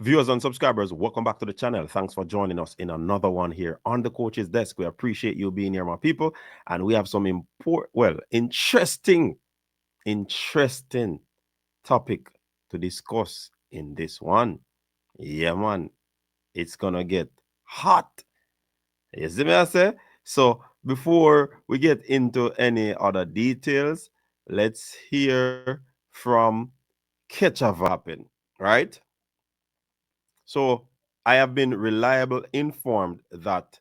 Viewers and subscribers, welcome back to the channel. Thanks for joining us in another one here on the coach's desk. We appreciate you being here, my people. And we have some interesting topic to discuss in this one. Yeah, man. It's gonna get hot. You see me, I say? So before we get into any other details, let's hear from Ketchup happen, right? So I have been reliable informed that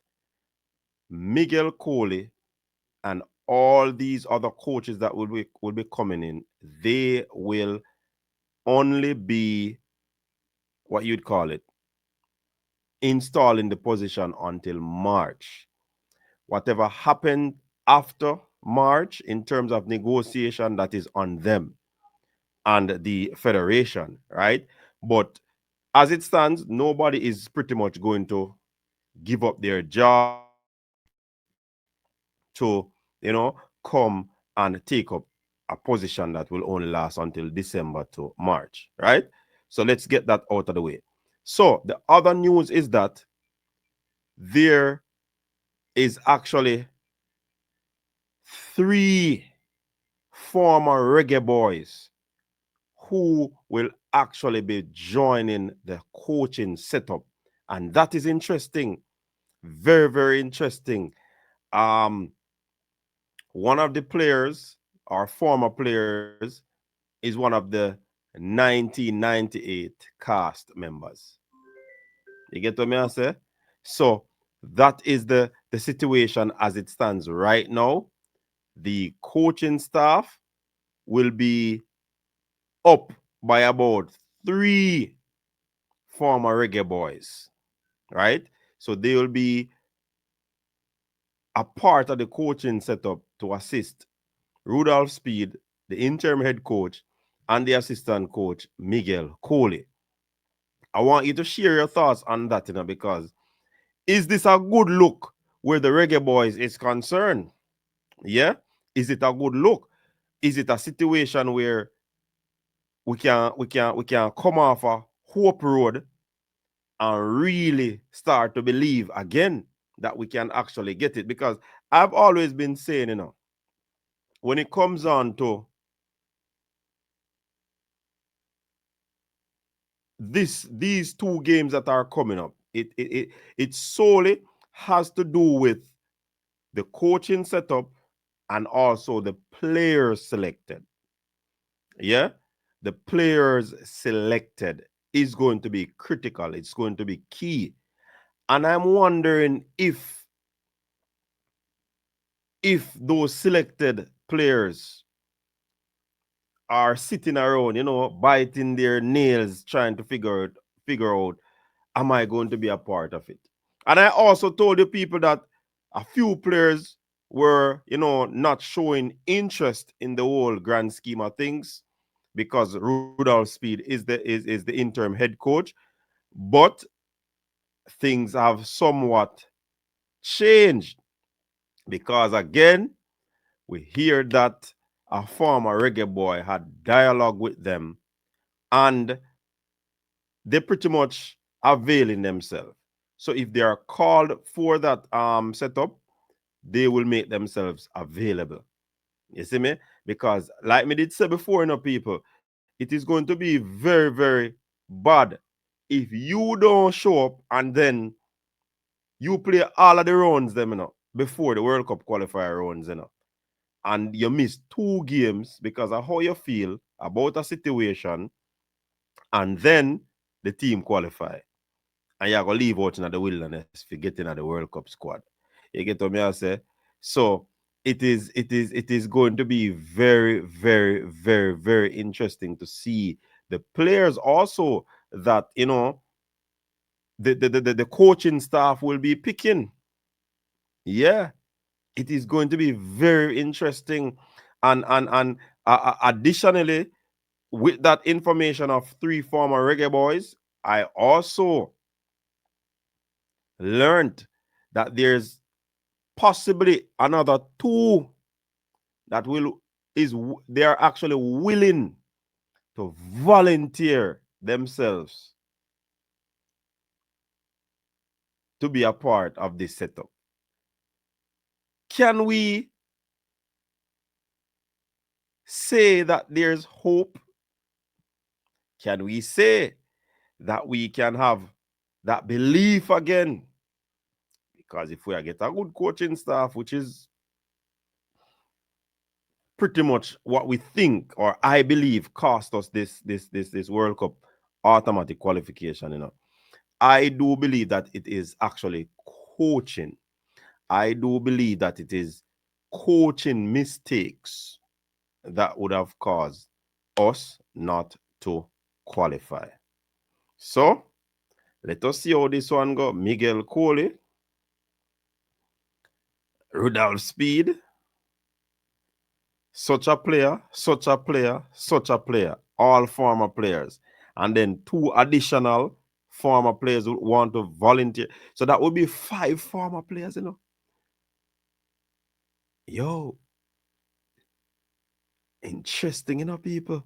Miguel Coley and all these other coaches that will be coming in, they will only be what you'd call it, installed in the position until March. Whatever happened after March in terms of negotiation, that is on them and the federation, right? But as it stands, nobody is pretty much going to give up their job to, come and take up a position that will only last until December to March, right? So let's get that out of the way. So the other news is that there is actually three former Reggae Boys who will actually be joining the coaching setup. And that is interesting. Very, very interesting. Um, One of the players, or former players, is one of the 1998 cast members. You get what I say? So that is the situation as it stands right now. The coaching staff will be up by about three former Reggae Boys, right? So they will be a part of the coaching setup to assist Rudolph Speed, the interim head coach, and the assistant coach, Miguel Coley. I want you to share your thoughts on that, because is this a good look where the Reggae Boys is concerned? Yeah? Is it a good look? Is it a situation where we can come off a hope road and really start to believe again that we can actually get it? Because I've always been saying, when it comes on to these two games that are coming up, it solely has to do with the coaching setup and also the players selected. Yeah, the players selected is going to be critical. It's going to be key, and I'm wondering if those selected players are sitting around, biting their nails, trying to figure out, am I going to be a part of it? And I also told the people that a few players were, not showing interest in the whole grand scheme of things because Rudolph Speed is the interim head coach. But things have somewhat changed because again, we hear that a former Reggae Boy had dialogue with them and they pretty much availing themselves. So if they are called for that setup, they will make themselves available. You see me? Because like me did say before, people, it is going to be very, very bad if you don't show up and then you play all of the rounds them, before the World Cup qualifier rounds, and you miss two games because of how you feel about a situation, and then the team qualify. And you're gonna leave out in the wilderness for getting at the World Cup squad. You get what me I say? So it is going to be very, very, very, very interesting to see the players also that the coaching staff will be picking. Yeah, it is going to be very interesting. And additionally, with that information of three former Reggae Boys, I also learned that there's possibly another two that they are actually willing to volunteer themselves to be a part of this setup? Can we say that there's hope? Can we say that we can have that belief again? Because if we get a good coaching staff, which is pretty much what we think, or I believe, cost us this World Cup automatic qualification, I do believe that it is actually coaching. I do believe that it is coaching mistakes that would have caused us not to qualify. So let us see how this one go. Miguel Coley, Rudolph Speed, such a player, such a player, such a player, all former players. And then 2 additional former players who want to volunteer. So that would be 5 former players, Yo, interesting, people.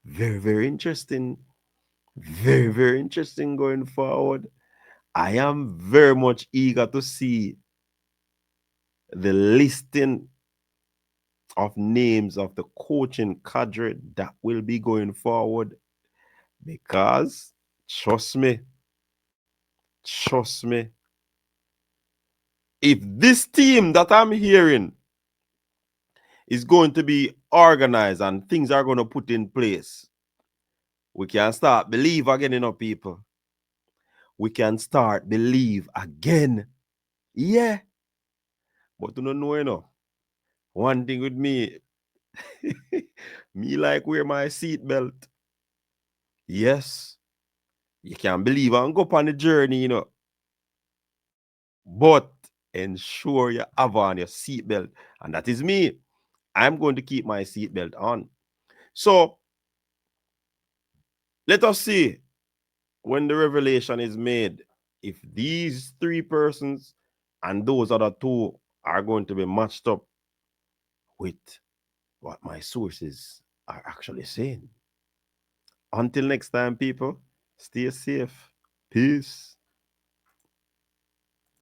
Very, very interesting. Very, very interesting going forward. I am very much eager to see the listing of names of the coaching cadre that will be going forward, because trust me, if this team that I'm hearing is going to be organized and things are going to put in place, we can start believe again, people. We can start believe again. Yeah. But you don't know, one thing with me, me like wear my seatbelt. Yes, you can believe and go on the journey, but ensure you have on your seatbelt. And that is me. I'm going to keep my seatbelt on. So let us see when the revelation is made if these 3 persons and those other 2 are going to be matched up with what my sources are actually saying. Until next time, people, stay safe. Peace.